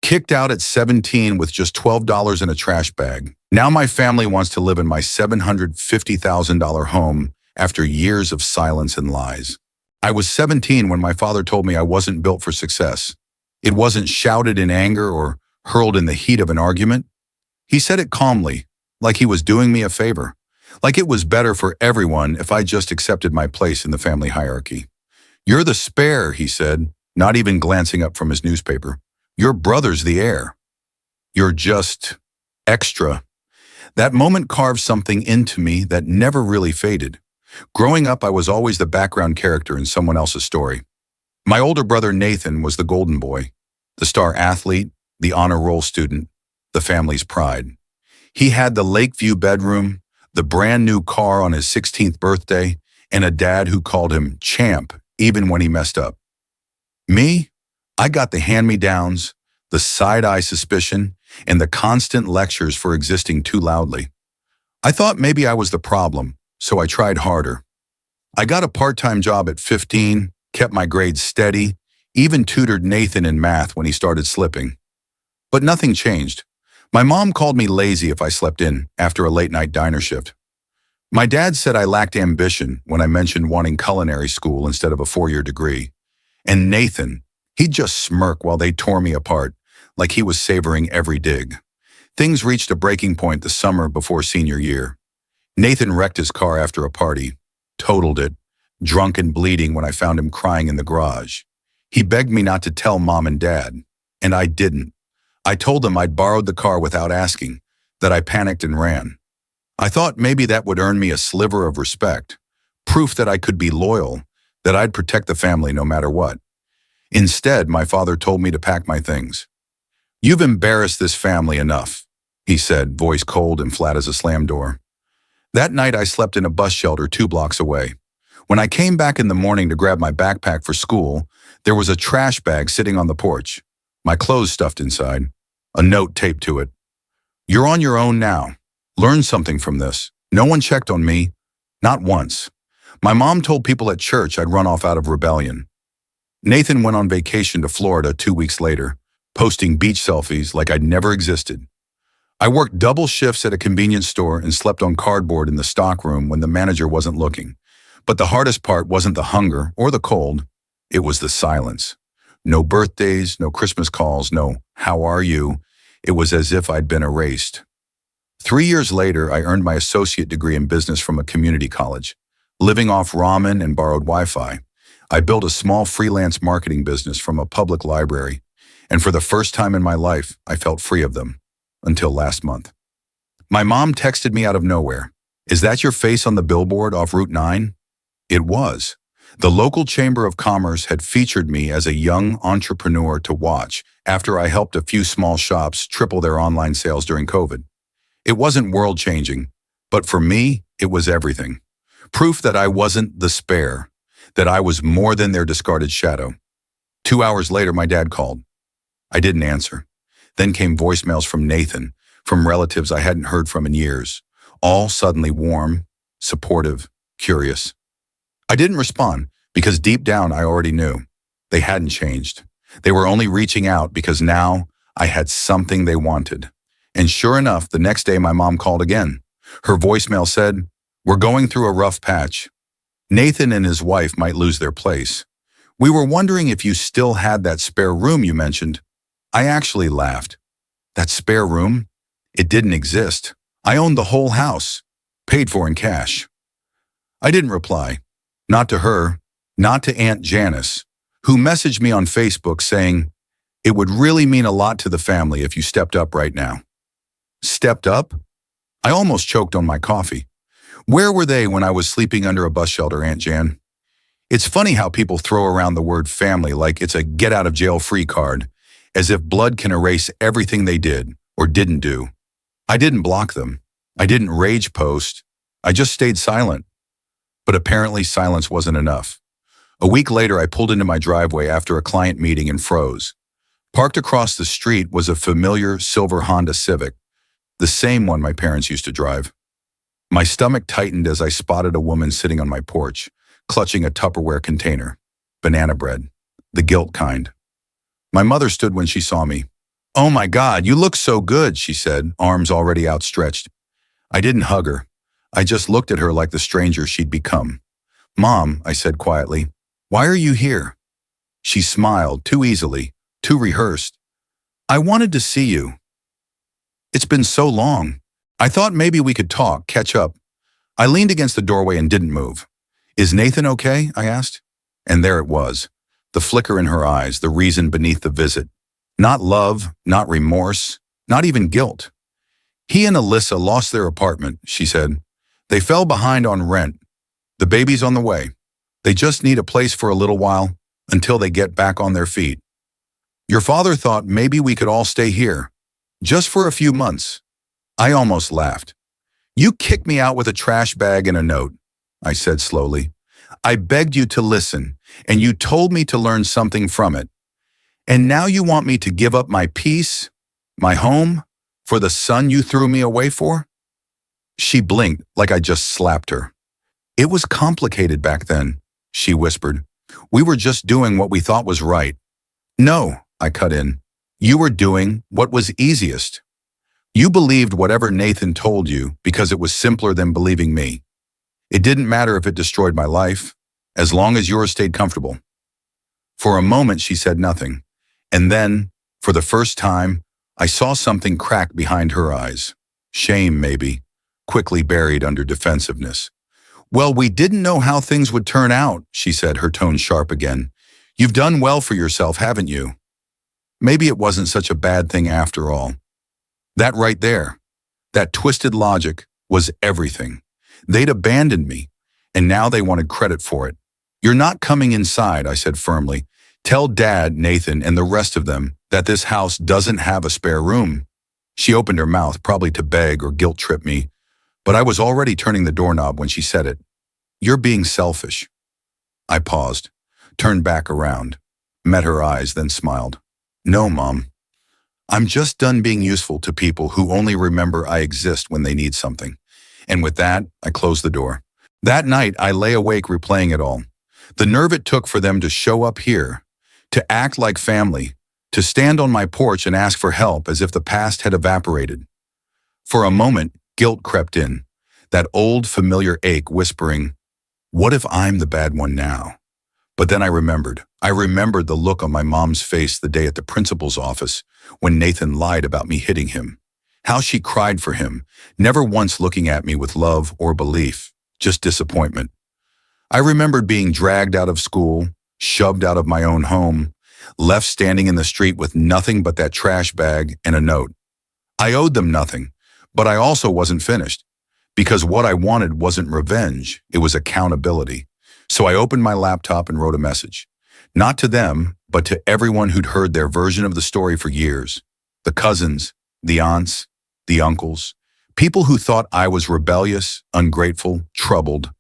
Kicked out at 17 with just $12 in a trash bag. Now my family wants to live in my $750,000 home after years of silence and lies. I was 17 when my father told me I wasn't built for success. It wasn't shouted in anger or hurled in the heat of an argument. He said it calmly, like he was doing me a favor, like it was better for everyone if I just accepted my place in the family hierarchy. "You're the spare," he said, not even glancing up from his newspaper. "Your brother's the heir. You're just extra." That moment carved something into me that never really faded. Growing up, I was always the background character in someone else's story. My older brother Nathan was the golden boy, the star athlete, the honor roll student, the family's pride. He had the Lakeview bedroom, the brand new car on his 16th birthday, and a dad who called him champ even when he messed up. Me? I got the hand-me-downs, the side-eye suspicion, and the constant lectures for existing too loudly. I thought maybe I was the problem, so I tried harder. I got a part-time job at 15, kept my grades steady, even tutored Nathan in math when he started slipping. But nothing changed. My mom called me lazy if I slept in after a late-night diner shift. My dad said I lacked ambition when I mentioned wanting culinary school instead of a 4-year degree. And Nathan, he'd just smirk while they tore me apart, like he was savoring every dig. Things reached a breaking point the summer before senior year. Nathan wrecked his car after a party, totaled it, drunk and bleeding when I found him crying in the garage. He begged me not to tell mom and dad, and I didn't. I told them I'd borrowed the car without asking, that I panicked and ran. I thought maybe that would earn me a sliver of respect, proof that I could be loyal, that I'd protect the family no matter what. Instead, my father told me to pack my things. "You've embarrassed this family enough," he said, voice cold and flat as a slam door. That night, I slept in a bus shelter 2 blocks away. When I came back in the morning to grab my backpack for school, there was a trash bag sitting on the porch, my clothes stuffed inside, a note taped to it. "You're on your own now. Learn something from this. No one checked on me, not once. My mom told people at church I'd run off out of rebellion." Nathan went on vacation to Florida 2 weeks later, posting beach selfies like I'd never existed. I worked double shifts at a convenience store and slept on cardboard in the stockroom when the manager wasn't looking. But the hardest part wasn't the hunger or the cold, it was the silence. No birthdays, no Christmas calls, no "how are you?" It was as if I'd been erased. 3 years later, I earned my associate degree in business from a community college. Living off ramen and borrowed Wi-Fi, I built a small freelance marketing business from a public library, and for the first time in my life, I felt free of them. Until last month. My mom texted me out of nowhere. "Is that your face on the billboard off Route 9? It was. The local Chamber of Commerce had featured me as a young entrepreneur to watch after I helped a few small shops triple their online sales during COVID. It wasn't world-changing, but for me, it was everything. Proof that I wasn't the spare, that I was more than their discarded shadow. 2 hours later, my dad called. I didn't answer. Then came voicemails from Nathan, from relatives I hadn't heard from in years, all suddenly warm, supportive, curious. I didn't respond because deep down I already knew. They hadn't changed. They were only reaching out because now I had something they wanted. And sure enough, the next day my mom called again. Her voicemail said, "We're going through a rough patch. Nathan and his wife might lose their place. We were wondering if you still had that spare room you mentioned." I actually laughed. That spare room? It didn't exist. I owned the whole house, paid for in cash. I didn't reply. Not to her, not to Aunt Janice, who messaged me on Facebook saying, "It would really mean a lot to the family if you stepped up right now." Stepped up? I almost choked on my coffee. Where were they when I was sleeping under a bus shelter, Aunt Jan? It's funny how people throw around the word family like it's a get-out-of-jail-free card, as if blood can erase everything they did or didn't do. I didn't block them. I didn't rage post. I just stayed silent. But apparently silence wasn't enough. A week later, I pulled into my driveway after a client meeting and froze. Parked across the street was a familiar silver Honda Civic, the same one my parents used to drive. My stomach tightened as I spotted a woman sitting on my porch, clutching a Tupperware container, banana bread, the guilt kind. My mother stood when she saw me, "Oh my God, you look so good," she said, arms already outstretched. I didn't hug her. I just looked at her like the stranger she'd become. "Mom," I said quietly, "why are you here?" She smiled, too easily, too rehearsed. "I wanted to see you. It's been so long. I thought maybe we could talk, catch up." I leaned against the doorway and didn't move. "Is Nathan okay?" I asked. And there it was, the flicker in her eyes, the reason beneath the visit. Not love, not remorse, not even guilt. "He and Alyssa lost their apartment," she said. "They fell behind on rent. The baby's on the way. They just need a place for a little while until they get back on their feet. Your father thought maybe we could all stay here, just for a few months." I almost laughed. "You kicked me out with a trash bag and a note," I said slowly. "I begged you to listen, and you told me to learn something from it. And now you want me to give up my peace, my home, for the son you threw me away for?" She blinked like I just slapped her. "It was complicated back then," she whispered. "We were just doing what we thought was right." "No," I cut in. "You were doing what was easiest. You believed whatever Nathan told you because it was simpler than believing me. It didn't matter if it destroyed my life, as long as yours stayed comfortable." For a moment, she said nothing. And then, for the first time, I saw something crack behind her eyes. Shame, maybe, quickly buried under defensiveness. "Well, we didn't know how things would turn out," she said, her tone sharp again. "You've done well for yourself, haven't you? Maybe it wasn't such a bad thing after all." That right there, that twisted logic, was everything. They'd abandoned me, and now they wanted credit for it. "You're not coming inside," I said firmly. "Tell Dad, Nathan, and the rest of them that this house doesn't have a spare room." She opened her mouth, probably to beg or guilt-trip me, but I was already turning the doorknob when she said it. "You're being selfish." I paused, turned back around, met her eyes, then smiled. "No, Mom. I'm just done being useful to people who only remember I exist when they need something." And with that, I closed the door. That night, I lay awake replaying it all. The nerve it took for them to show up here, to act like family, to stand on my porch and ask for help as if the past had evaporated. For a moment, guilt crept in, that old familiar ache whispering, "What if I'm the bad one now?" But then I remembered. I remembered the look on my mom's face the day at the principal's office when Nathan lied about me hitting him. How she cried for him, never once looking at me with love or belief, just disappointment. I remembered being dragged out of school, shoved out of my own home, left standing in the street with nothing but that trash bag and a note. I owed them nothing, but I also wasn't finished, because what I wanted wasn't revenge, it was accountability. So I opened my laptop and wrote a message. Not to them, but to everyone who'd heard their version of the story for years. The cousins, the aunts, the uncles, people who thought I was rebellious, ungrateful, troubled.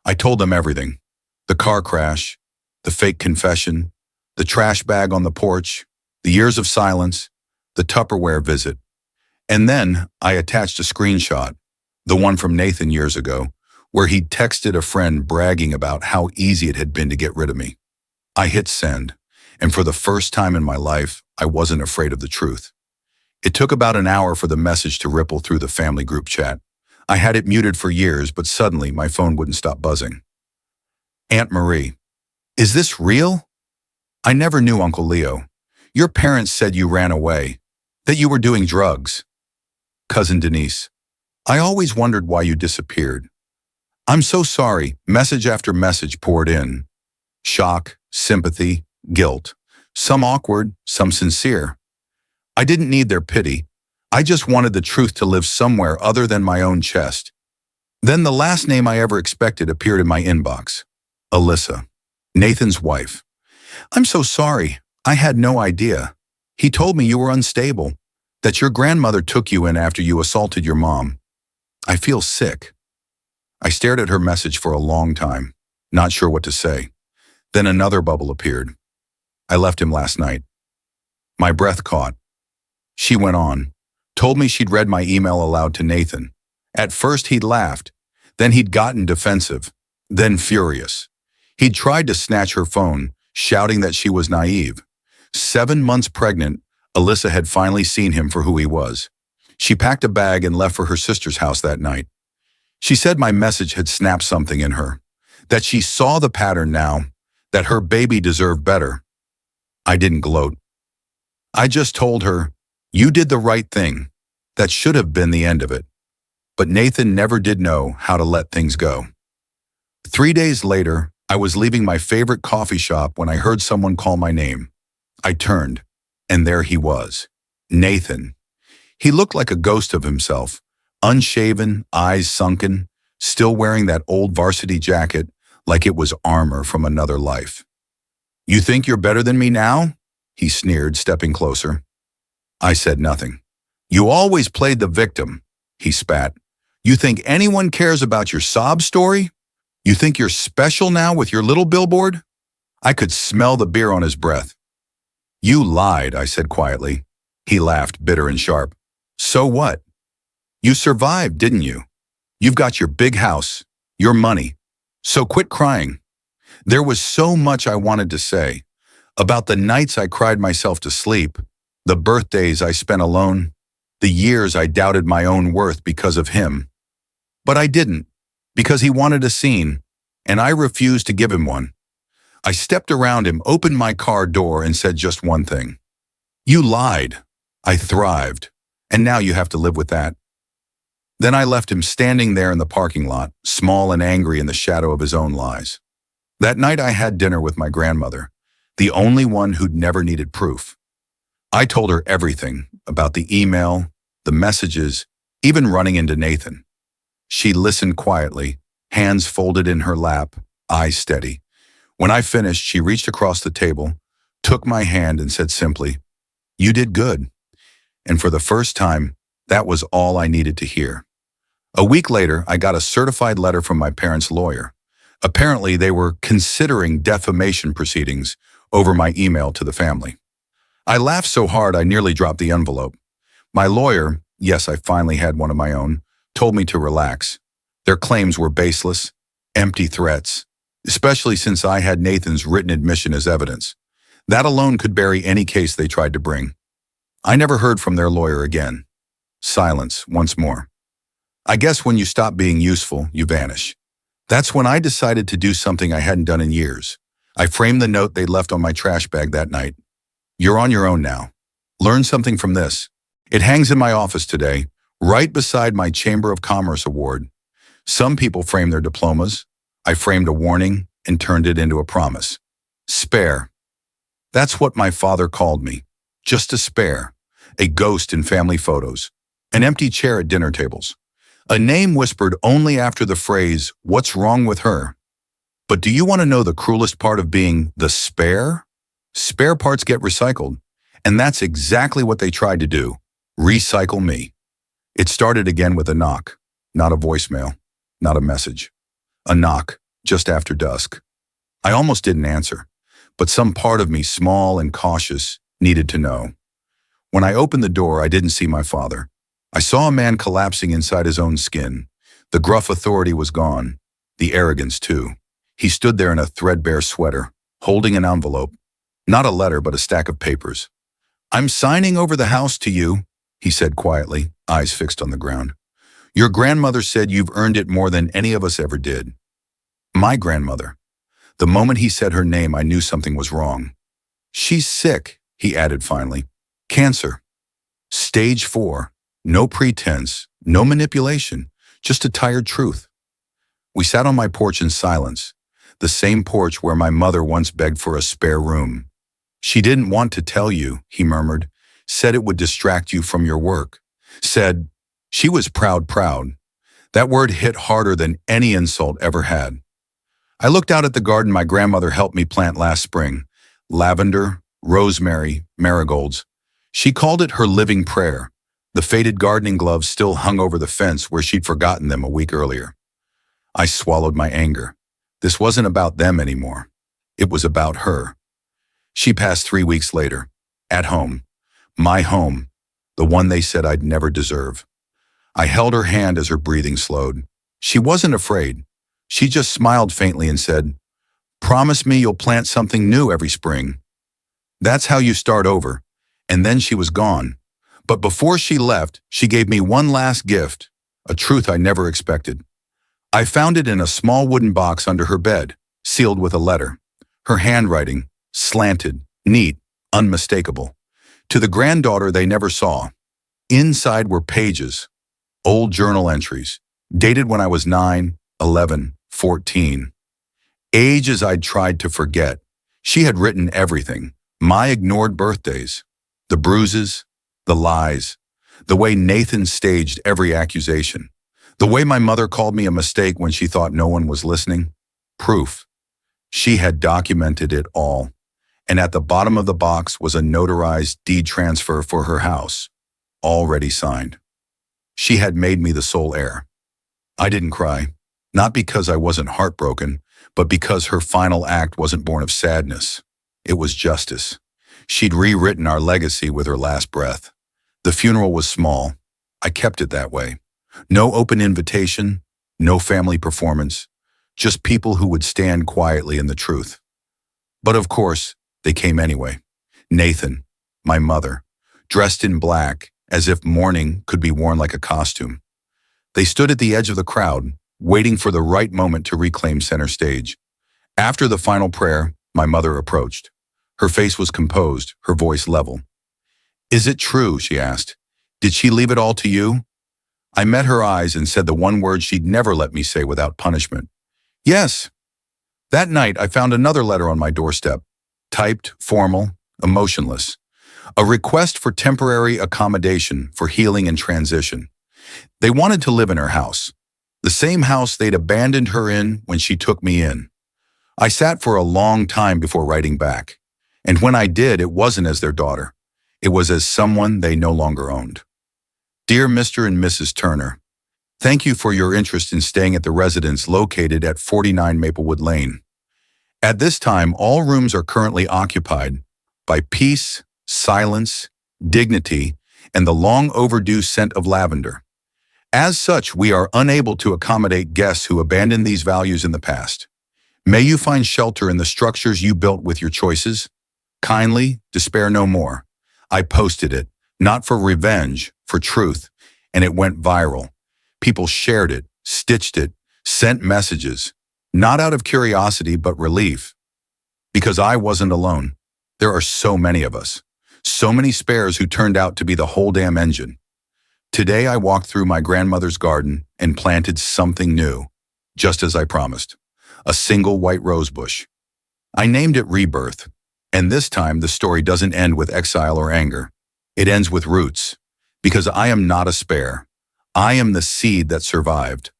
I told them everything. The car crash, the fake confession, the trash bag on the porch, the years of silence, the Tupperware visit. And then I attached a screenshot, the one from Nathan years ago, where he'd texted a friend bragging about how easy it had been to get rid of me. I hit send, and for the first time in my life, I wasn't afraid of the truth. It took about an hour for the message to ripple through the family group chat. I had it muted for years, but suddenly my phone wouldn't stop buzzing. "Aunt Marie, is this real? I never knew Uncle Leo. Your parents said you ran away, that you were doing drugs. Cousin Denise, I always wondered why you disappeared. I'm so sorry." Message after message poured in. Shock, sympathy, guilt. Some awkward, some sincere. I didn't need their pity. I just wanted the truth to live somewhere other than my own chest. Then the last name I ever expected appeared in my inbox. Alyssa, Nathan's wife. "I'm so sorry. I had no idea. He told me you were unstable, that your grandmother took you in after you assaulted your mom. I feel sick." I stared at her message for a long time, not sure what to say. Then another bubble appeared. "I left him last night." My breath caught. She went on, told me she'd read my email aloud to Nathan. At first he'd laughed, then he'd gotten defensive, then furious. He'd tried to snatch her phone, shouting that she was naive. 7 months pregnant, Alyssa had finally seen him for who he was. She packed a bag and left for her sister's house that night. She said my message had snapped something in her, that she saw the pattern now, that her baby deserved better. I didn't gloat. I just told her, "You did the right thing." That should have been the end of it. But Nathan never did know how to let things go. 3 days later, I was leaving my favorite coffee shop when I heard someone call my name. I turned, and there he was, Nathan. He looked like a ghost of himself, unshaven, eyes sunken, still wearing that old varsity jacket like it was armor from another life. "You think you're better than me now?" he sneered, stepping closer. I said nothing. "You always played the victim," he spat. "You think anyone cares about your sob story? You think you're special now with your little billboard?" I could smell the beer on his breath. "You lied," I said quietly. He laughed, bitter and sharp. "So what? You survived, didn't you? You've got your big house, your money. So quit crying." There was so much I wanted to say. About the nights I cried myself to sleep, the birthdays I spent alone, the years I doubted my own worth because of him. But I didn't, because he wanted a scene, and I refused to give him one. I stepped around him, opened my car door, and said just one thing. "You lied. I thrived. And now you have to live with that." Then I left him standing there in the parking lot, small and angry in the shadow of his own lies. That night I had dinner with my grandmother, the only one who'd never needed proof. I told her everything about the email, the messages, even running into Nathan. She listened quietly, hands folded in her lap, eyes steady. When I finished, she reached across the table, took my hand and said simply, "You did good." And for the first time, that was all I needed to hear. A week later, I got a certified letter from my parents' lawyer. Apparently, they were considering defamation proceedings over my email to the family. I laughed so hard I nearly dropped the envelope. My lawyer, yes, I finally had one of my own, told me to relax. Their claims were baseless, empty threats, especially since I had Nathan's written admission as evidence. That alone could bury any case they tried to bring. I never heard from their lawyer again. Silence once more. I guess when you stop being useful, you vanish. That's when I decided to do something I hadn't done in years. I framed the note they left on my trash bag that night. "You're on your own now. Learn something from this." It hangs in my office today, right beside my Chamber of Commerce award. Some people frame their diplomas. I framed a warning and turned it into a promise. Spare. That's what my father called me. Just a spare. A ghost in family photos. An empty chair at dinner tables. A name whispered only after the phrase, "What's wrong with her?" But do you want to know the cruelest part of being the spare? Spare parts get recycled. And that's exactly what they tried to do. Recycle me. It started again with a knock. Not a voicemail. Not a message. A knock, just after dusk. I almost didn't answer. But some part of me, small and cautious, needed to know. When I opened the door, I didn't see my father. I saw a man collapsing inside his own skin. The gruff authority was gone. The arrogance, too. He stood there in a threadbare sweater, holding an envelope. Not a letter, but a stack of papers. "I'm signing over the house to you," he said quietly, eyes fixed on the ground. "Your grandmother said you've earned it more than any of us ever did." My grandmother. The moment he said her name, I knew something was wrong. "She's sick," he added finally. "Cancer. Stage 4. No pretense, no manipulation, just a tired truth." We sat on my porch in silence, the same porch where my mother once begged for a spare room. "She didn't want to tell you," he murmured, "said it would distract you from your work. Said she was proud. That word hit harder than any insult ever had." I looked out at the garden my grandmother helped me plant last spring. Lavender, rosemary, marigolds. She called it her living prayer. The faded gardening gloves still hung over the fence where she'd forgotten them a week earlier. I swallowed my anger. This wasn't about them anymore. It was about her. She passed 3 weeks later. At home. My home. The one they said I'd never deserve. I held her hand as her breathing slowed. She wasn't afraid. She just smiled faintly and said, "Promise me you'll plant something new every spring." That's how you start over. And then she was gone. But before she left, she gave me one last gift, a truth I never expected. I found it in a small wooden box under her bed, sealed with a letter. Her handwriting, slanted, neat, unmistakable. To the granddaughter they never saw. Inside were pages, old journal entries, dated when I was 9, 11, 14. Ages I'd tried to forget. She had written everything. My ignored birthdays, the bruises, the lies, the way Nathan staged every accusation, the way my mother called me a mistake when she thought no one was listening. Proof. She had documented it all. And at the bottom of the box was a notarized deed transfer for her house, already signed. She had made me the sole heir. I didn't cry, not because I wasn't heartbroken, but because her final act wasn't born of sadness. It was justice. She'd rewritten our legacy with her last breath. The funeral was small. I kept it that way. No open invitation, no family performance, just people who would stand quietly in the truth. But of course, they came anyway. Nathan, my mother, dressed in black, as if mourning could be worn like a costume. They stood at the edge of the crowd, waiting for the right moment to reclaim center stage. After the final prayer, my mother approached. Her face was composed, her voice level. "Is it true?" she asked. "Did she leave it all to you?" I met her eyes and said the one word she'd never let me say without punishment. "Yes." That night, I found another letter on my doorstep, typed, formal, emotionless. A request for temporary accommodation for healing and transition. They wanted to live in her house, the same house they'd abandoned her in when she took me in. I sat for a long time before writing back. And when I did, it wasn't as their daughter. It was as someone they no longer owned. Dear Mr. and Mrs. Turner, thank you for your interest in staying at the residence located at 49 Maplewood Lane. At this time, all rooms are currently occupied by peace, silence, dignity, and the long overdue scent of lavender. As such, we are unable to accommodate guests who abandoned these values in the past. May you find shelter in the structures you built with your choices. Kindly, despair no more. I posted it, not for revenge, for truth, and it went viral. People shared it, stitched it, sent messages, not out of curiosity but relief. Because I wasn't alone. There are so many of us, so many spares who turned out to be the whole damn engine. Today I walked through my grandmother's garden and planted something new, just as I promised. A single white rose bush. I named it Rebirth. And this time, the story doesn't end with exile or anger. It ends with roots. Because I am not a spare. I am the seed that survived.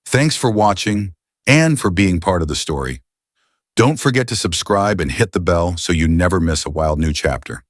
Thanks for watching and for being part of the story. Don't forget to subscribe and hit the bell so you never miss a wild new chapter.